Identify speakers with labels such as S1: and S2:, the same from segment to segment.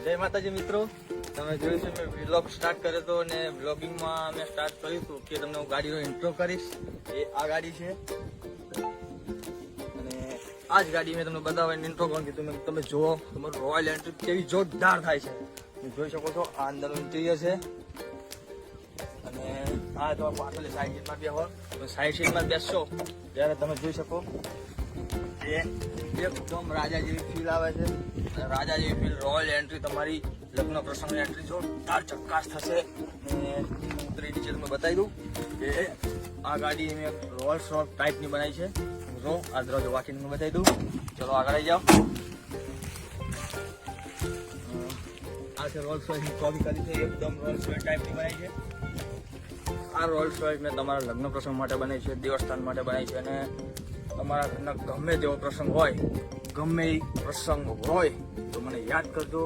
S1: જય માતાજી મિત્રો, તમે જોયું છે મેં વ્લોગ સ્ટાર્ટ કર્યો હતો અને વ્લોગિંગમાં મેં સ્ટાર્ટ કર્યું હતું કે તમને હું ગાડીનો ઇન્ટ્રો કરીશ. એ આ ગાડી છે અને આ જ ગાડી મેં તમને બતાવવાની ઇન્ટ્રો પણ કીધું. તમે જુઓ તમારું રોયલ એન્ટ્રી કેવી જોરદાર થાય છે. તમે જોઈ શકો છો આ અંદરનું ઇન્ટિરિયર છે અને આ જો પાછળ સાઈડ સીટમાં બેહો, તમે સાઈડ સીટમાં બેસશો ત્યારે તમે જોઈ શકો એ એકદમ રાજા જેવી ફીલ આવે છે. રાજા જેવી ફીલ રોયલ એન્ટ્રી તમારી લગ્ન પ્રસંગની એન્ટ્રી જોરદાર ચક્કાસ થશે. અને ઉતરી નીચે તમને બતાવી દઉં કે આ ગાડી મેં રોલ્સ રોયસ ટાઈપની બનાવી છે. જો આ દરવાજો વાંકીને બતાવી દઉં. ચલો આગળ આવી જાઓ. આ છે રોલ્સ રોયસની કોપી કરી છે, એકદમ રોલ્સ રોયસ ટાઈપની બનાવી છે. આ રોલ્સ રોયસ મેં તમારા લગ્ન પ્રસંગ માટે બનાવી છે, દેવસ્થાન માટે બનાવી છે. અને તમારા ઘરના ગમે તેવો પ્રસંગ હોય, ગમે એ પ્રસંગ હોય તો મને યાદ કરજો.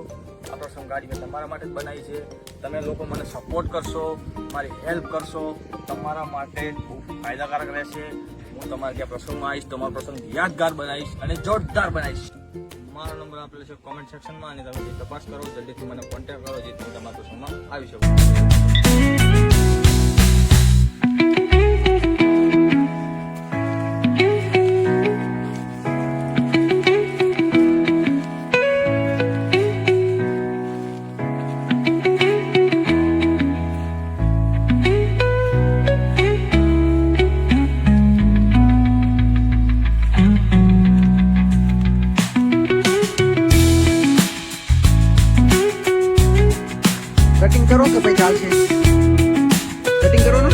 S1: આ પ્રસંગ ગાડી મેં તમારા માટે જ બનાવી છે. તમે લોકો મને સપોર્ટ કરશો, મારી હેલ્પ કરશો, તમારા માટે ખૂબ ફાયદાકારક રહેશે. હું તમારા ત્યાં પ્રસંગમાં આવીશ, તમારો પ્રસંગ યાદગાર બનાવીશ અને જોરદાર બનાવીશ. મારો નંબર આપેલો છે કોમેન્ટ સેક્શનમાં અને તમે જે તપાસ કરો જલ્દીથી મને કોન્ટેક્ટ કરો જેથી હું તમારા પ્રસંગમાં આવી શકું.
S2: कटिंग करो तो भाई चाल से कटिंग करो ना.